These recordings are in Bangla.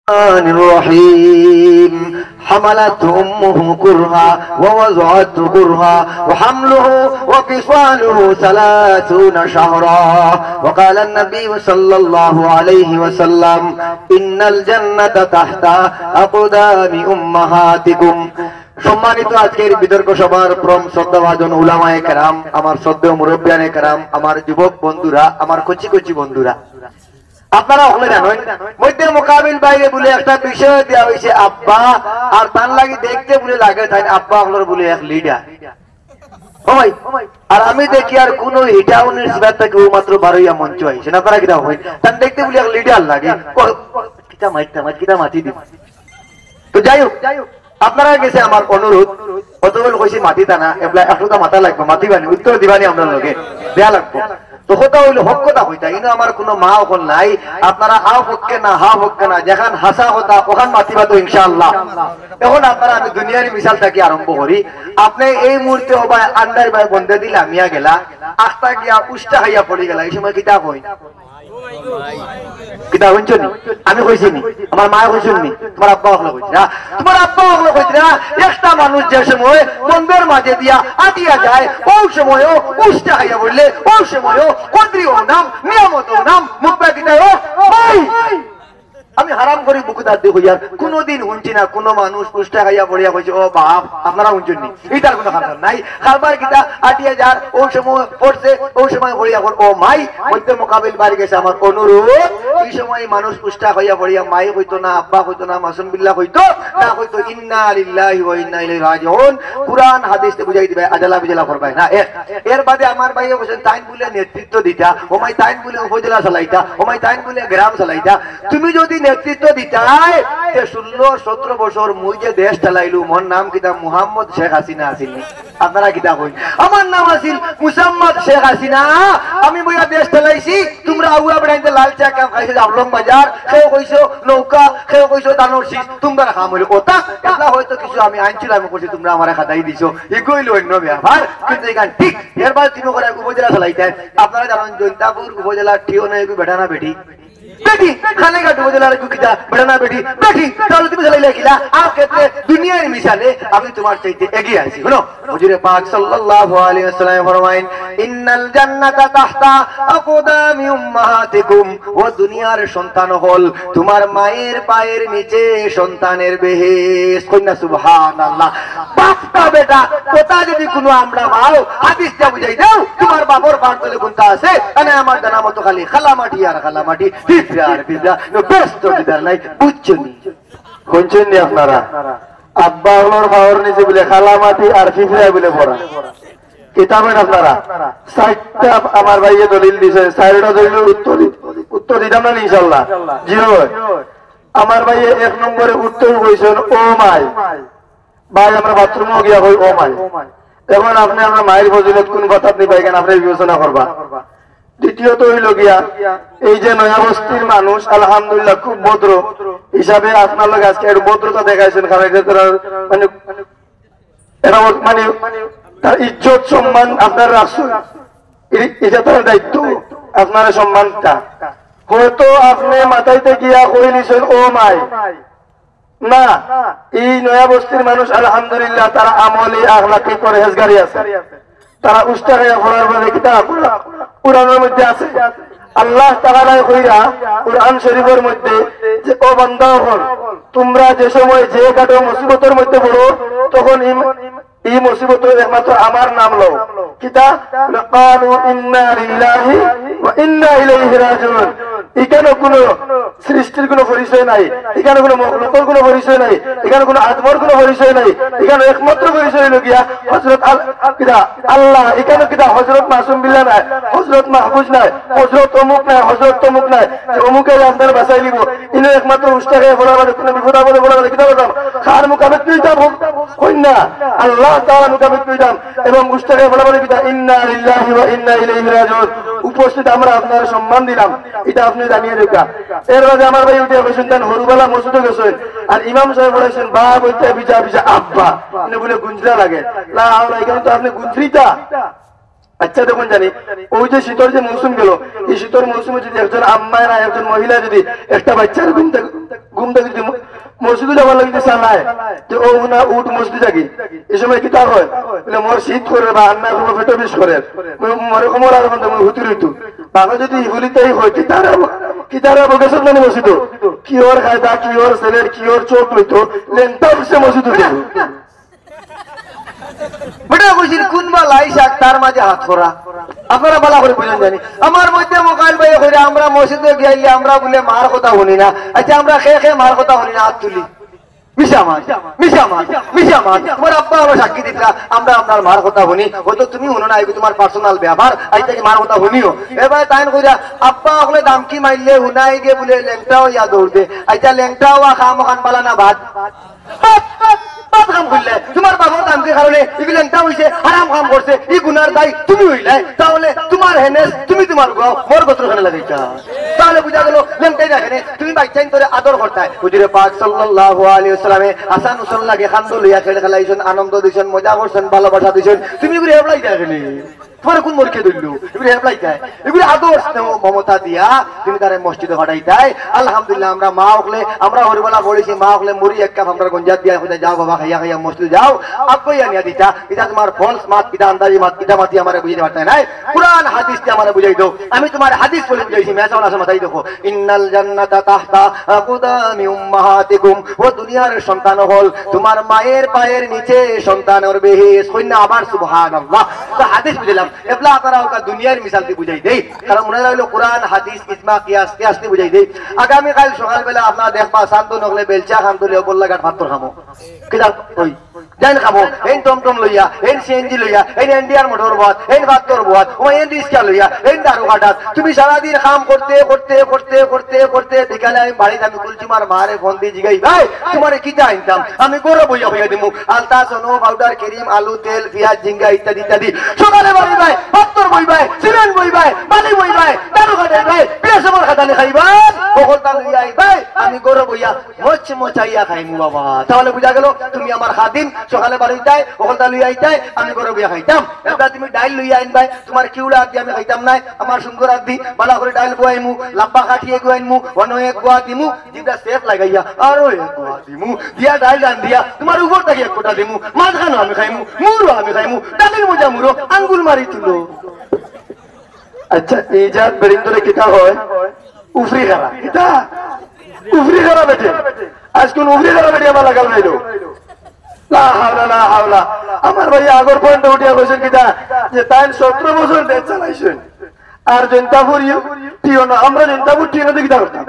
الرحمن الرحيم حملته أمه كرها ووضعته كرها وحمله وفصاله 30 شهرا وقال النبي صلى الله عليه وسلم إن الجنة تحت أقدام أمهاتكم। সম্মানিত আজকের বিতর্ক সভার প্রম শ্রদ্ধাভাজন উলামায়ে কেরাম, আমার শ্রদ্ধেয় মুরব্বিয়ানে কেরাম, আমার যুবক বন্ধুরা, আমার কচি কচি বন্ধুরা, আপনারা হলে জানেন মধ্যে মোকাবিল বাইরে বলে একটা বিষয় দেওয়া হয়েছে আব্বা, আর তার লাগি দেখতে বলে লাগে তাই আব্বা হলোর বলে এক লিডার। আর আমি দেখি আর কোন হিটাউনের সিবাত থেকে ও মাত্র 12 মঞ্চ হয়েছে না, তারা কিটা হয় তার দেখতে বলে এক লিডার লাগে, কিটা মাটি দিব। তো যাই হোক, আপনারা গেছে আমার অনুরোধ, অতগুলো কইছি মাটি টানা এবলা একটু মাথা লাগবে, মাটি বানি উত্তর দিবানি আমরা লোকে দেয়া লাগবো। তো কথা হইলো হক কথা হইতা, ইনো আমার কোনো মা হল নাই, আপনারা আও হককে না হা হককে না, যেখান হাসা হতা ওখান মাতিবা তো ইনশাআল্লাহ। এখন আপনারা আমি দুনিয়ার মিশাল থাকি আরম্ভ করি। আপনি এই মুহূর্তে ওবা আন্ডার বাই বন্ধে দিলা মিয়া গেলা, আস্তা গিয়া উষ্টা হাইয়া পড়ে গেলা, এই সময় কিতা কই কিতা হইছো নি? আমি কইছি নি, আমার মা কইছেন নি, তোমার আব্বা হলো কইছে না, তোমার আব্বা হলো কইছে না। একটা মানুষ যে সময় বন্ধের মাঝে দিয়া আটিয়া যায়, ওই সময়ও উষ্টা হাইয়া বললে, ওই সময়ও কদ্রিও নাম নিয়ামতও নাম মুখবা কিতা ও ওই আমি হারাম করি বুকুদার দিয়ে হইয়ার কোনদিন শুনছি না কোন মানুষ পুষ্টা খাইয়া পড়িয়া কইছে ও বাপ আপনারা শুনছেন নি, এটার কোনো খাবার নাই। খাবার কিতা আটিয়া যার ওই সময় পড়ছে, ওই সময় পড়িয়া ও মাই মধ্যে মোকাবিল বাড়ি গেছে। আমার অনুরোধ, এই সময় মানুষ পুষ্টা খাইয়া পড়িয়া মাই হইতো না, আব্বা হইতো না, মাসুম বিল্লাহ হইতো না, হইতো ইন্না লিল্লাহি ওয়া ইন্না ইলাইহি রাজিউন। কুরআন হাদিসে বুঝাই দিবে, আজালা বিজালা করবাই না। এর বাদে আমার ভাই বলেন তাইন বলে নেতৃত্ব দিতা, ওমাই তাইন বলে উপজেলা চালাইতা, ওমাই তাইন বলে গ্রাম চালাইতা। তুমি যদি নেতৃত্ব দিতাই 16-17 বছর মুই যে দেশ চালাইলু, মোর নাম কিতা মুহাম্মদ শেখ হাসিনা আসিল নি? আপনারা কিতা কই আমার নাম আসিল মুসাম্মদ শেখ হাসিনা। আমি বইয়া দেশ চালাইছি, তোমরা আউয়া বেড়াইতে লাল চা কাপ খাইছো আবলং বাজার, কেউ কইছো নৌকা, কেউ কইছো দানোর শীষ, তোমরা খাম হইল ওটা এটা হয়তো কিছু আমি আইনছিলাম করছি, তোমরা আমার খাতাই দিছো, এগুলো অন্য ব্যবহার। কিন্তু এখান ঠিক এরবার তিনি করে উপজেলা চালাইতেন। আপনারা জানেন জৈন্তাপুর উপজেলা ঠিও না বেটা না বেটি বেটি খানে ঘাট উপজেলার কুকিটা বেটা না বেটি বেটি, তাহলে তুমি চালাইলে কিলা আর ক্ষেত্রে দুনিয়ার মিশালে আমি তোমার চাইতে এগিয়ে আছি। শুনো হুজুরে পাক সাল্লাল্লাহু আলাইহি ওয়াসাল্লাম ফরমায়েন ইন্নাল জান্নাতা তাহতা আকদামি উম্মাহাতিকুম, ও দুনিয়ার সন্তান হল তোমার মায়ের পায়ের নিচে সন্তানের বেহেশত। কইনা সুবহানাল্লাহ। বাপটা বেটা কথা যদি কোনো আমরা ভাও হাদিসটা বুঝাই দাও, তোমার বাবার পার তলে কোনটা আছে, মানে আমার জানা মতো খালি খালামাটি আর খালামাটি, আর বিদা ব্যস্ত বিদার নাই, বুঝছেন শুনছেন নি আপনারা? আব্বা হলোর পাওয়ার নিচে বলে খালামাটি আর ফিফরা বলে পড়া কিতাবেন আপনারা। 60টা আমার ভাইয়ে দলিল দিছে, 4টা দলিল উত্তর দিতাম না ইনশাআল্লাহ। জিরো আমার ভাইয়ে 1 নম্বরে উত্তর কইছেন ও মাই, ভাই আমরা বাথরুমও গিয়া কই ও মাই। এখন আপনি আমরা মায়ের ফজিলত কোন কথা আপনি পাইকেন, আপনি বিবেচনা করবা। দ্বিতীয়ত হইল গিয়া এই যে নয়া বস্তির মানুষ আলহামদুলিল্লাহ খুব ভদ্র হিসাবে আপনার লোক আজকে একটু ভদ্রতা দেখাইছেন, কারণ মানে এরা মানে তার ইজ্জত সম্মান আপনার রাখছেন, এটা তার দায়িত্ব আপনার সম্মানটা। হয়তো আপনি মাথাইতে গিয়া কই নিছেন ও মাই না, এই নয়া বস্তির মানুষ আলহামদুলিল্লাহ তারা আমলি আখলাকি পরহেজগারি আছে, তারা উস্তা খাইয়া পড়ার মধ্যে কিতাব কুরআনের মধ্যে আছে। আল্লাহ তাআলা কইরা কুরআন শরীফের মধ্যে যে ও বান্দা হল তোমরা যে সময় যে কাটো মুসিবতের মধ্যে পড়ো, তখন এই মুসিবতের একমাত্র আমার নাম লও। কিতা লাকালু ইন্না লিল্লাহি ওয়া ইন্না ইলাইহি রাজিউন। এখানে কোনো সৃষ্টির কোনো পরিচয় নাই, এখানে কোনো মখলুকের কোনো পরিচয় নাই, এখানে কোনো আদমের কোনো পরিচয় নাই, এখানে একমাত্র পরিচয় হলো গিয়া হযরত আল্লাহ। এখানে কিতা হযরত মাসুম বিল্লাহ নাই, হযরত মাহফুজ নাই, হযরত অমুক নাই, হযরত তমুক নাই, যে অমুকের আপনার বাঁচাই দিব। ইনি একমাত্র উস্তাকে বলার মানে কোনো বিপদ আপদে বলার মানে কিতা বলতাম খার মুকাবিল কইতাম হই না, আল্লাহ তাআলা মুকাবিল কইতাম। এবং উস্তাকে বলার মানে কিতা ইন্না লিল্লাহি ওয়া ইন্না ইলাইহি রাজিউন। উপস্থিত আমরা আপনার সম্মান দিলাম, এটা আপনি জানিয়ে রেখা। এর মাঝে আমার ভাই উঠে বসেন তান হরুবেলা মসজিদে গেছেন, আর ইমাম সাহেব বলেছেন বা বলতে বিজা বিজা আব্বা, মানে বলে গুঞ্জরা লাগে না, এখানে তো আপনি গুঞ্জরিতা আচ্ছা দেখুন জানি ওই যে শীতর যে মৌসুম গেল, এই শীতর মৌসুমে যদি একজন আম্মায় না একজন মহিলা যদি একটা বাচ্চার ঘুম থেকে যদি মসজিদে যাবার লাগে চালায় যে ও না উঠ মসজিদ থাকি, এই সময় কি তা হয় বলে মোর শীত করে বা আন্না কোনো পেটো বিষ করে মরে কমর আর হুতি ঋতু বাংলা যদি ইগুলিতেই হয় কি তারা বকেশন মানে মসজিদ কি ওর খায়দা কি ওর ছেলের কি ওর চোখ লইতো লেনটা উঠছে মসজিদ উঠে বেটা কইছিল কোনবা লাই শাক তার মাঝে হাত করা আপনারা বলা করে বুঝেন জানি আমার মধ্যে মোবাইল ভাই কইরা আমরা মসজিদে গিয়ে আমরা বলে মার কথা শুনি না আচ্ছা আমরা খেয়ে মার কথা শুনি না হাত তুলি মিশামাত তোমার আব্বা আমার সাক্ষী দিতরা আমরা আপনার মার কথা শুনি হয়তো তুমি শুনো না তোমার পার্সোনাল ব্যাপার আইতে মার কথা শুনিও এবার তাই কইরা আব্বা ওগুলো দাম কি মাইলে শুনাই গে বলে ল্যাংটাও ইয়া দৌড় দে আচ্ছা ল্যাংটাও খাম খান পালা না ভাত কাম করলে তোমার বাবার দামকে কারণে এগুলো ল্যাংটা হইছে হারাম কাম করছে এই গুনার দায় তুমি হইলে তাহলে তোমার হেনেস তুমি তোমার মোর গোত্রখানে লাগাইছা তাহলে বুঝা গেল ল্যাংটাই রাখেনে তুমি বাচ্চাইন তোরে আদর করতাই হুজুরে পাক সাল্লাল্লাহু আলাইহি ওয়াসাল্লামে হাসান হুসাইন লাগে খান্দু লইয়া খেলে খেলাইছেন আনন্দ দিছেন মজা করছেন ভালোবাসা দিছেন তুমি এগুলো হেবলাই দেখেনি তোমার কোন মরকে দিল এগুলো হেবলাই যায় এগুলো আদর মমতা দিয়া তুমি তারে মসজিদে পাঠাইতাই আলহামদুলিল্লাহ আমরা মা হলে আমরা হরিবলা বলেছি মা হলে মুড়ি এক কাপ আমরা গঞ্জাত দিয়া কোথায় যাও বাবা খাইয়া খাইয়া মসজিদে যাও আব্বাই আনিয়া দিতা এটা তোমার ফলস মাত পিতা আন্দাজি মাত পিতা মাতি আমার বুঝাইতে পারতে নাই কুরআন হাদিস দিয়ে আমার বুঝাই দাও আমি তোমার হাদিস বলে বুঝাইছি মেসাওয়ালা আছে মাথায় দেখো ইন্নাল জান্নাতা তাহতা আকদামি উম্মাহাতিকুম ও দুনিয়ার সন্তান হল তোমার মায়ের পায়ের নিচে সন্তানের বেহেশ কইনা আবার সুবহানাল্লাহ তো হাদিস বুঝলাম এবলা আপনারা ওকা দুনিয়ার মিসাল দিয়ে বুঝাই দেই কারণ মনে হলো কোরআন হাদিস ইজমা কিয়াস কিয়াস দিয়ে বুঝাই দেই আগামী কাল সকালবেলা আপনারা দেখবা শান্ত নগলে বেলচা খান তুলে বললা গাট ভাত খামো কিদা কই জান খামো এই টমটম লইয়া এই সিএনজি লইয়া এই ইন্ডিয়ার মোটর বাস এই ভাতর বাস ও এই রিক্সা লইয়া এই দারু কাটাত তুমি সারা দিন কাম করতে করতে করতে করতে করতে বিকালে আমি বাড়ি আমি কুলচি মার মারে ফোন দিয়ে জিগাই ভাই তোমারে কি চা আনতাম আমি গরো বইয়া বইয়া দিমু আলতা সোনো পাউডার ক্রিম আলু তেল পেঁয়াজ ঝিঙ্গা ইত্যাদি ইত্যাদি সকালে বাড়ি ভাই ভাতর বই ভাই সিমেন্ট বই ভাই বালি বই ভাই দারু কাটাই ভাই পেঁয়াজের খাতালে খাইবা ওকলতা লইয়া ভাই আমি গরো বইয়া মোচ মোচাইয়া খাইমু বাবা তাহলে বুঝা গেল তুমি আমার খাদিম সকালে বাড়ি যাই ওকলতা লইয়া আইতাই আমি গরো বইয়া খাইতাম এবার তুমি ডাইল লইয়া আইন ভাই তোমার কিউড়া দিয়ে আমি খাইতাম নাই আমার সুন্দর আদি বালা করে ডাইল বইমু লাম্বা কাটিয়ে গুয়াইমু অন্য এক গোয়া দিমু যেটা সেফ লাগাইয়া আরো এক গোয়া দিমু দিয়া ডাইল রান দিয়া তোমার উপর থেকে এক কোটা দিমু মাঝখানো আমি খাইমু মুরো আমি খাইমু ডালের মজা মুরো আঙ্গুল মারি তুলো আচ্ছা এই জাত বেরিন্দরে কিতা হয় উফরি খারা কিতা উফরি খারা বেটে আজকে উফরি খারা বেটে আমার লাগাল নাইলো লা হাওলা লা হাওলা আমার ভাই আগর পয়েন্টে উঠিয়া কইছেন কিতা যে তাই 17 বছর দেশ চালাইছেন আর জনতাপুর টিও না আমরা জনতাপুর টিও না কিতা করতাম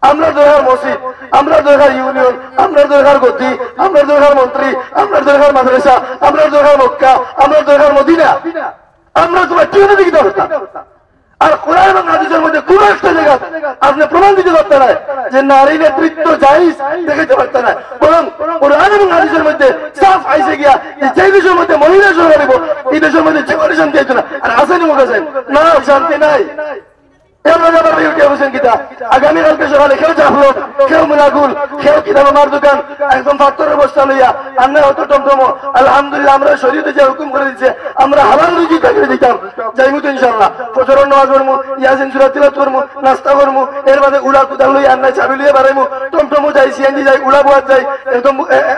আমরা দরকার মসজিদ আমরা দরকার ইউনিয়ন আমরা দরকার গতি আমরা দরকার মন্ত্রী আমরা দরকার মাদ্রাসা আমরা দরকার মক্কা আমরা দরকার মদিনা আমরা তোমার টিও না কিতা করতাম আর কোরআন এবং হাদিসের মধ্যে কোন একটা জায়গা আপনি প্রমাণ দিতে পারতেন না যে নারী নেতৃত্ব জায়েজ দেখাতে পারতেন না বরং কোরআন এবং হাদিসের মধ্যে সাফ আইসে গিয়া যে দেশের মধ্যে মহিলা সরকার দিব এই দেশের মধ্যে জীবনে শান্তি আছে না আর আসেনি মুখ আছেন না শান্তি নাই আগামীকালকে সকালে কেউ চাপলো কেউ মিলাগুল কেউ কিতাব আমার দোকান একদম পাত্তরের বস্তা লইয়া আমরা হতো টমটমো আলহামদুলিল্লাহ আমরা শরীরে যে হুকুম করে দিচ্ছে আমরা হালাল রুজি চাকরি দিতাম যাইমু তো ইনশাল্লাহ ফজরের নামাজ পড়মু ইয়াসিন সূরা তিলাওয়াত করমু নাস্তা করমু এর বাদে উড়া কুদাল লইয়া আন্না চাবি লইয়া বাড়াইমু টমটমো যাই সিএনজি যাই উড়া বুয়াত যাই একদম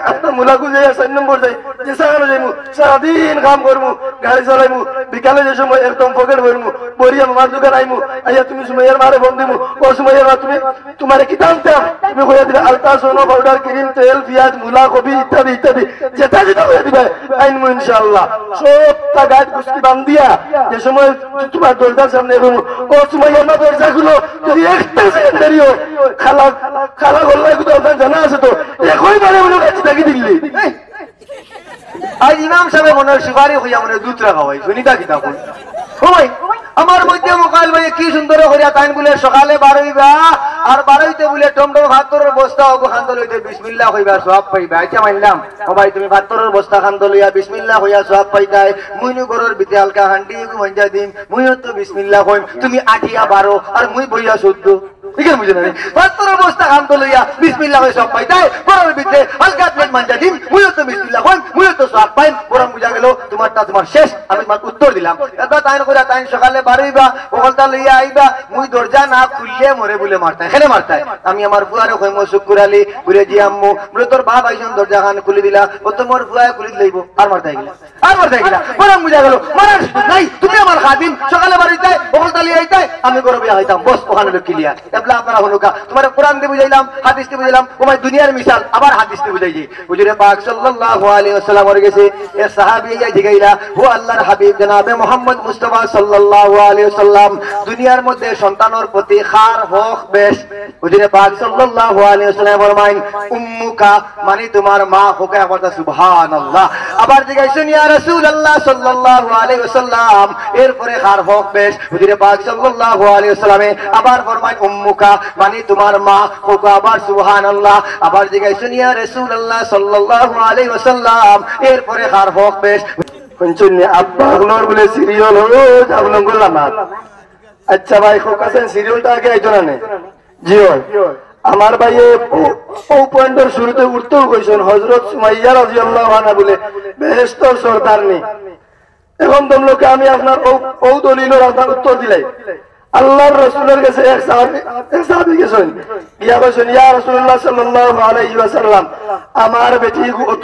আপনার মুলাগুল যাই 4 নম্বর যাই যে সাগানো যাইমু সারাদিন কাম করমু গাড়ি চালাইমু বিকালে যে সময় একদম পকেট ভরমু বরিয়া আমার দোকান আইমু আইয়া তুমি সুমাইয়ার মারে ফোন দিমু ও সুমাইয়ার মা তুমি তোমারে কি দামতাম তুমি কইয়া দিবে আলতা সোনো পাউডার ক্রিম তেল পেঁয়াজ মুলা কবি ইত্যাদি ইত্যাদি যেটা যেটা কইয়া দিবে আইনমু ইনশাআল্লাহ সবটা গাছ গুষ্টি বান্ধিয়া যে সময় তোমার দরজার সামনে রুম ও সুমাইয়ার মা দরজা খুলো যদি একটা সেকেন্ড দেরিও খালা খালা গল্লাই কোথাও জানা আছে তো একই বারে বলে কাছে থাকি দিল্লি আজ ইমাম সাহেব মনে সুপারি হইয়া মনে দুধ রাখা হয় শুনিতা কিতা কই ওই আমার মধ্যে মোকাইল ভাই কি সুন্দর করিয়া তাইন বলে সকালে বারইবা আর বারইতে বলে টমটম ভাতরের বস্তা ওগো খান্দ লইতে বিসমিল্লাহ কইবা সওয়াব পাইবা আচ্ছা মানলাম ও ভাই তুমি ভাতরের বস্তা খান্দ লইয়া বিসমিল্লাহ কইয়া সওয়াব পাইতাই মুইনু গরর ভিতরে হালকা হান্ডি গো মঞ্জা দিম মুইও তো বিসমিল্লাহ কইম তুমি আঠিয়া 12 আর মুই বইয়া 14 ঠিক আছে বুঝে না পাত্র অবস্থা কাম তো লইয়া বিসমিল্লাহ কই সব পাইতাই বড়র ভিতরে হালকা প্লেট মানজা দিন মুইও তো বিসমিল্লাহ কই মুইও তো সব পাই বড় বুঝা গেল তোমারটা তোমার শেষ আমি তোমার উত্তর দিলাম এটা তাইন করে তাইন সকালে বাড়িবা ওখানটা লইয়া আইবা মুই দরজা না খুললে মরে বলে মারতাই খেলে মারতাই আমি আমার বুয়ারে কই মো শুকুর আলী ঘুরে জি আম্মু বলে তোর বাপ আইছন দরজা খান খুলে দিলা ও তো মোর বুয়ায় খুলে লইব আর মারতাই গেলা বড় বুঝা গেল মারার নাই তুমি আমার খাদিম সকালে বাড়িতে ওখানটা লইয়া আইতাই আমি গরবে আইতাম বস ওখানে ক্লিয়ার এবলা আপনারা হনুকা তোমার কোরআন দিয়ে বুঝাইলাম হাদিস দিয়ে বুঝাইলাম ওমাই দুনিয়ার মিসাল আবার হাদিস দিয়ে বুঝাইছি হুজুরে পাক সাল্লাল্লাহু আলাইহি ওয়াসাল্লাম এর গেছে এ সাহাবী ইয়া জিগাইলা ও আল্লাহর হাবিব জনাবে মুহাম্মদ মুস্তাফা সাল্লাল্লাহু আলাইহি ওয়াসাল্লাম দুনিয়ার মধ্যে সন্তানের প্রতি খার হক বেশ হুজুরে পাক সাল্লাল্লাহু আলাইহি ওয়াসাল্লাম ফরমাইন উম্মুকা মানে তোমার মা হোকে আবার সুবহানাল্লাহ আবার জিগাইছেন ইয়া রাসূলুল্লাহ সাল্লাল্লাহু আলাইহি ওয়াসাল্লাম এরপরে খার হক বেশ হুজুরে পাক সাল্লাল্লাহু আলাইহি ওয়াসাল্লামে আবার ফরমাইন উম্মুকা মানে তোমার মা হোকে আবার সুবহানাল্লাহ আবার জিগাইছেন ইয়া রাসূলুল্লাহ সাল্লাল্লাহু আলাইহি ওয়াসাল্লাম এরপরে খার হক বেশ শুনছুন আব্বা হলোর বলে সিরিয়াল হলো আপনার বললাম না আচ্ছা ভাই খোকাছেন সিরিয়ালটা আগে আইতো না জি আমার ভাইয়ে ও পয়েন্টের শুরুতে উত্তর কইছেন হযরত সুমাইয়া রাদিয়াল্লাহু আনহা বলে বেহেশতের সরদার নি এখন তোমলোকে আমি আপনার ও দলিলের আপনার উত্তর দিলাই আল্লাহর রাসূলের কাছে এক সাহাবী গেছেন ইয়া কইছেন ইয়া রাসূলুল্লাহ সাল্লাল্লাহু আলাইহি ওয়াসাল্লাম আমার বেটি অত